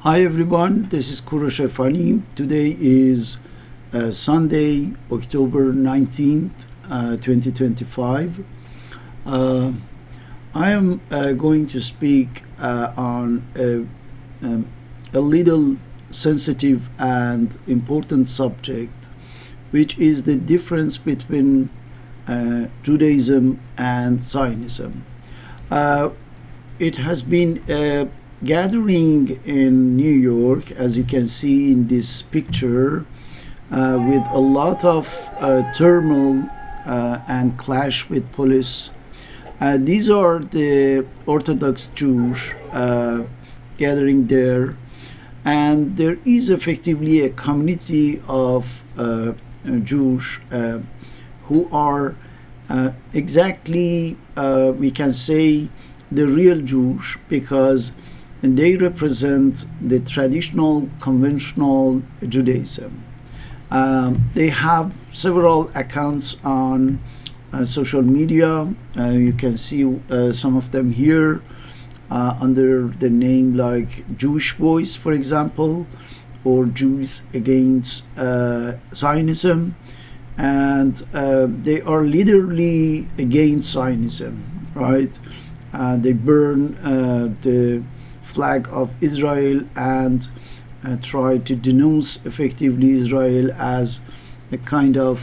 Hi everyone, this is Korosh Erfani. Today is Sunday, October 19th, 2025. I am going to speak on a little sensitive and important subject, which is the difference between Judaism and Zionism. It has been gathering in New York, as you can see in this picture, with a lot of turmoil and clash with police. These are the Orthodox Jews gathering there, and there is effectively a community of Jews who are exactly, we can say, the real Jews, because they represent the traditional, conventional Judaism. They have several accounts on social media. You can see some of them here under the name like Jewish Voice, for example, or Jews Against Zionism. And they are literally against Zionism, right? They burn the flag of Israel and try to denounce effectively Israel as a kind of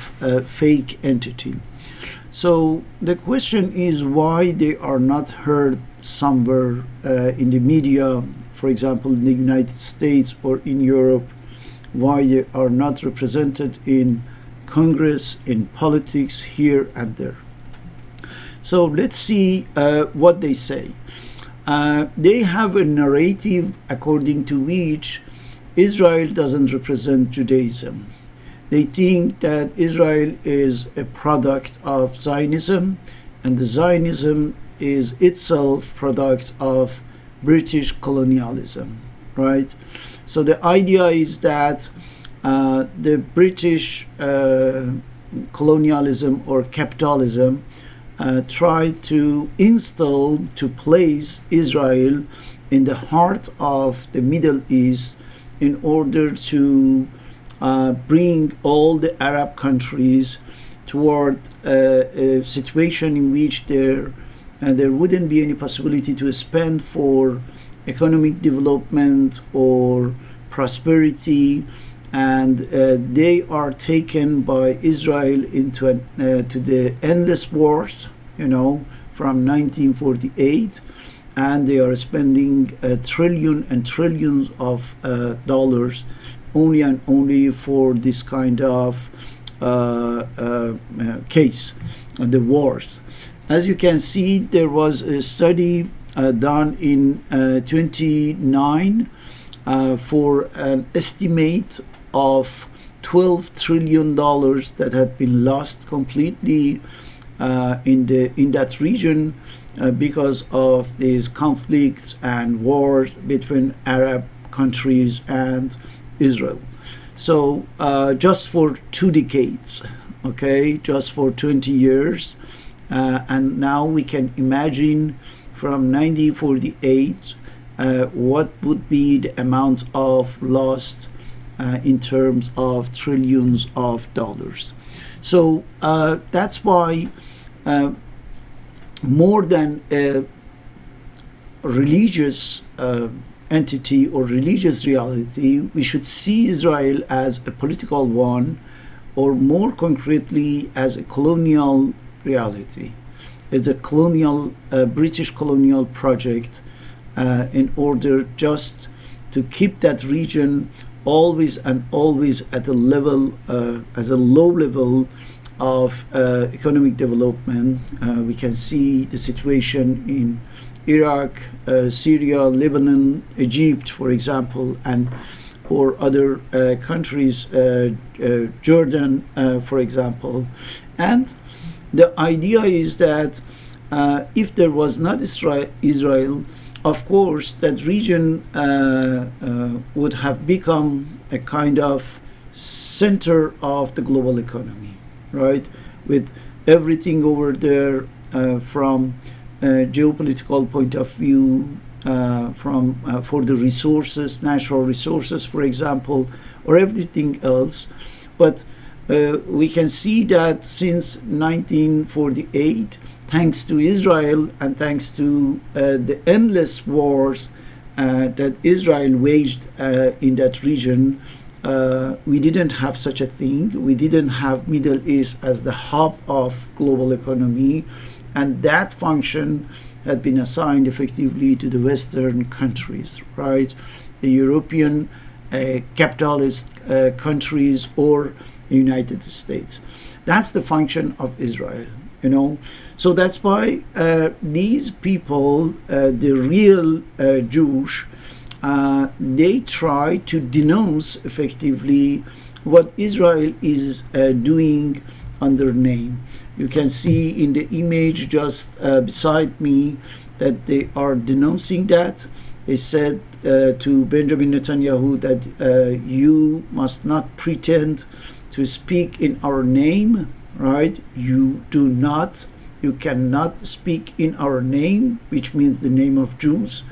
fake entity. So the question is why they are not heard somewhere in the media, for example in the United States or in Europe, why they are not represented in Congress, in politics, here and there. So let's see what they say. They have a narrative according to which Israel doesn't represent Judaism. They think that Israel is a product of Zionism, and the Zionism is itself product of British colonialism, right? So the idea is that the British colonialism or capitalism tried to install, to place Israel in the heart of the Middle East in order to bring all the Arab countries toward a situation in which there wouldn't be any possibility to spend for economic development or prosperity, and they are taken by Israel into to the endless wars, from 1948, and they are spending trillions and trillions of dollars only and only for this kind of case, the wars. As you can see, there was a study done in 29 for an estimate of $12 trillion that had been lost completely in that region because of these conflicts and wars between Arab countries and Israel. So just for 2 decades, okay, just for 20 years, and now we can imagine from 1948 what would be the amount of lost in terms of trillions of dollars. So that's why more than a religious entity or religious reality, we should see Israel as a political one, or more concretely as a colonial reality. It's a colonial, British colonial project in order just to keep that region always and always at a level, as a low level of economic development. We can see the situation in Iraq, Syria, Lebanon, Egypt, for example, and or other countries, Jordan, for example. And the idea is that if there was not Israel, of course, that region would have become a kind of center of the global economy, right? With everything over there from a geopolitical point of view, for the resources, natural resources, for example, or everything else. But we can see that since 1948, thanks to Israel and thanks to the endless wars that Israel waged in that region, we didn't have such a thing. We didn't have Middle East as the hub of global economy, and that function had been assigned effectively to the Western countries, right? The European capitalist countries or the United States. That's the function of Israel, you know. So that's why these people, the real Jews, they try to denounce effectively what Israel is doing under name. You can see in the image just beside me that they are denouncing that. They said to Benjamin Netanyahu that you must not pretend to speak in our name, right? You cannot speak in our name, which means the name of Jews.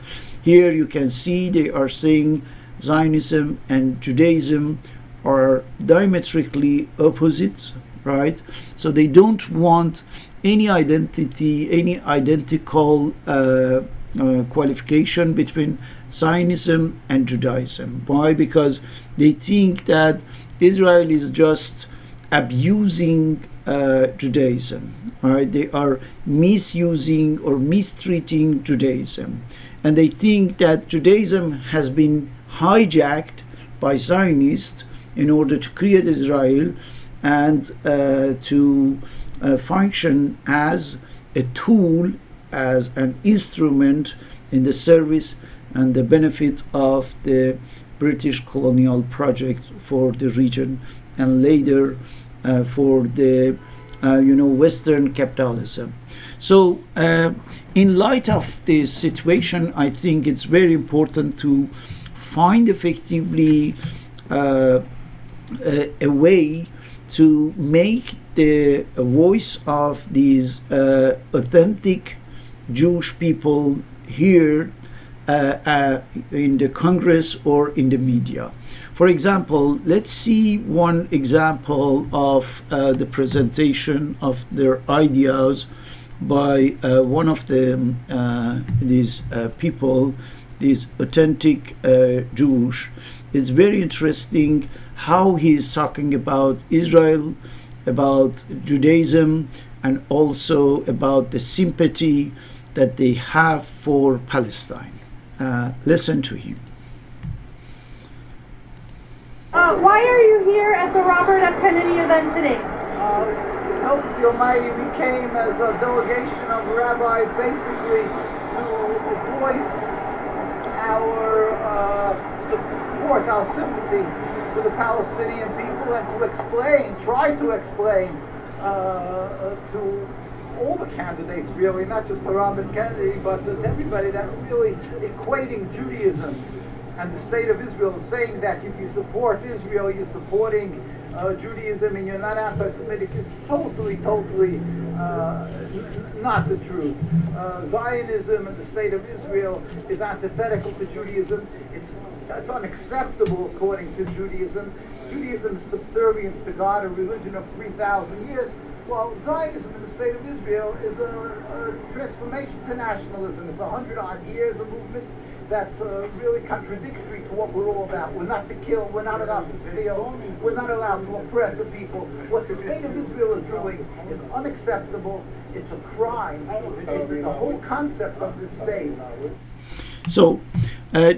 Here you can see they are saying Zionism and Judaism are diametrically opposites, right? So they don't want any identity, any identical qualification between Zionism and Judaism. Why? Because they think that Israel is just abusing Judaism, right? They are misusing or mistreating Judaism. And they think that Judaism has been hijacked by Zionists in order to create Israel and to function as a tool, as an instrument in the service and the benefit of the British colonial project for the region, and later for the Western capitalism. So in light of this situation, I think it's very important to find effectively a way to make the voice of these authentic Jewish people here in the Congress or in the media. For example, let's see one example of the presentation of their ideas by one of these people, these authentic Jews. It's very interesting how he is talking about Israel, about Judaism, and also about the sympathy that they have for Palestine. Listen to him. Why are you here at the Robert F. Kennedy event today? Help the Almighty. We came as a delegation of rabbis basically to voice our support, our sympathy for the Palestinian people, and to try to explain to all the candidates, really, not just to Robert Kennedy, but to everybody, that really equating Judaism and the state of Israel, saying that if you support Israel, you're supporting Judaism and you're not anti-Semitic, is totally not the truth. Zionism and the state of Israel is antithetical to Judaism. It's unacceptable according to Judaism. Judaism is subservience to God, a religion of 3,000 years. Well, Zionism in the state of Israel is a transformation to nationalism. It's 100-odd years of movement that's really contradictory to what we're all about. We're not to kill, we're not allowed to steal, we're not allowed to oppress a people. What the state of Israel is doing is unacceptable. It's a crime. It's the whole concept of the state. So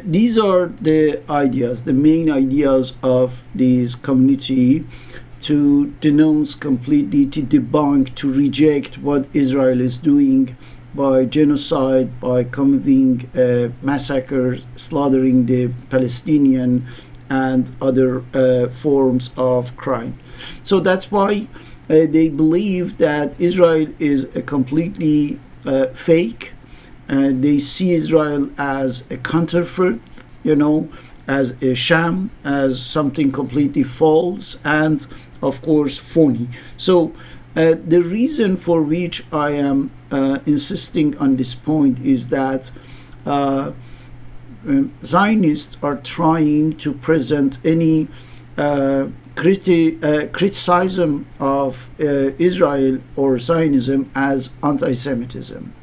these are the ideas, the main ideas of this community, to denounce completely, to debunk, to reject what Israel is doing by genocide, by committing massacres, slaughtering the Palestinian and other forms of crime. So that's why they believe that Israel is a completely fake. They see Israel as a counterfeit, as a sham, as something completely false and, of course, phony. So the reason for which I am insisting on this point is that Zionists are trying to present any criticism of Israel or Zionism as anti-Semitism.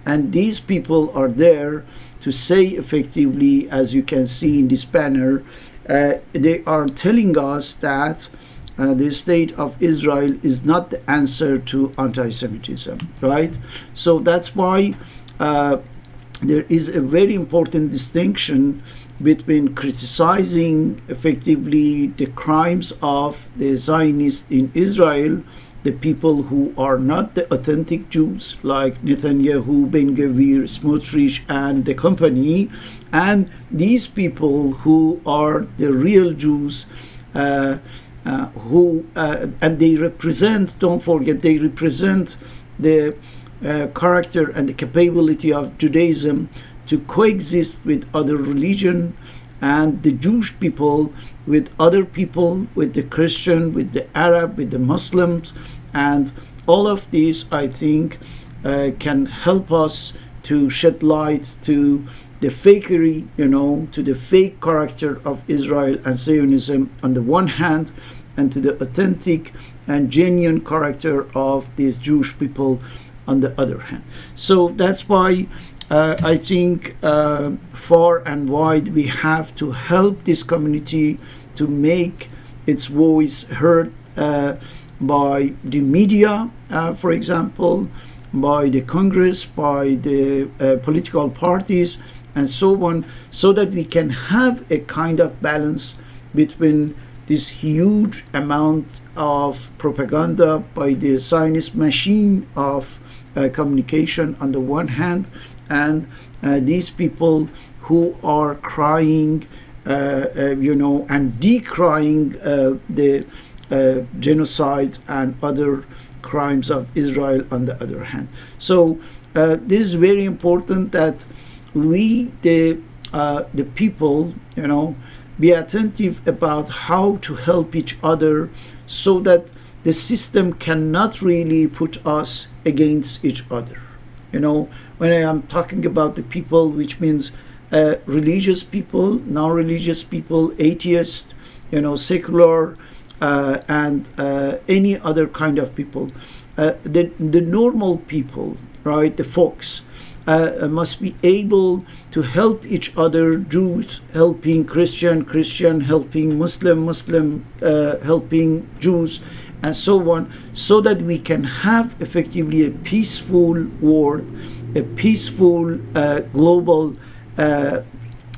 And these people are there to say effectively, as you can see in this banner, they are telling us that the state of Israel is not the answer to anti-Semitism, right? So that's why there is a very important distinction between criticizing effectively the crimes of the Zionists in Israel, the people who are not the authentic Jews like Netanyahu, Ben Gvir, Smotrich and the company, and these people who are the real Jews, and they represent, don't forget, they represent the character and the capability of Judaism to coexist with other religion, and the Jewish people with other people, with the Christian, with the Arab, with the Muslims, and all of these, I think, can help us to shed light to the fakery, to the fake character of Israel and Zionism on the one hand, and to the authentic and genuine character of these Jewish people on the other hand. So that's why I think far and wide we have to help this community to make its voice heard by the media, for example, by the Congress, by the political parties, and so on, so that we can have a kind of balance between this huge amount of propaganda by the Zionist machine of communication on the one hand, and these people who are crying, and decrying the genocide and other crimes of Israel on the other hand. So this is very important that we, the people, be attentive about how to help each other, so that the system cannot really put us against each other. When I am talking about the people, which means religious people, non-religious people, atheists, secular, and any other kind of people. The normal people, right, the folks, must be able to help each other, Jews helping Christian helping Muslim helping Jews, and so on, so that we can have effectively a peaceful world, a peaceful global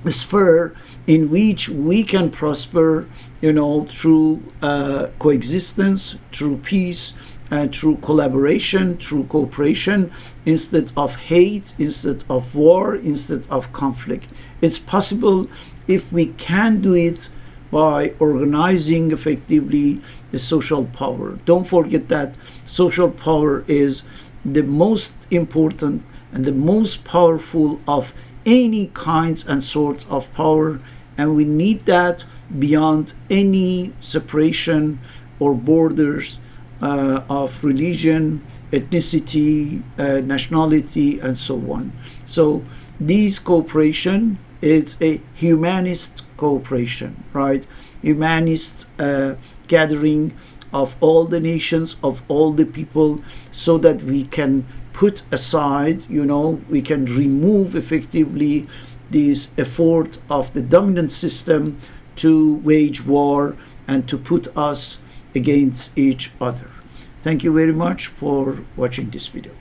sphere in which we can prosper, through coexistence, through peace, through collaboration, through cooperation, instead of hate, instead of war, instead of conflict. It's possible if we can do it by organizing effectively the social power. Don't forget that social power is the most important and the most powerful of any kinds and sorts of power, and we need that beyond any separation or borders of religion, ethnicity, nationality, and so on. So this cooperation is a humanist cooperation, right? Humanist gathering of all the nations, of all the people, so that we can put aside, we can remove effectively this effort of the dominant system to wage war and to put us against each other. Thank you very much for watching this video.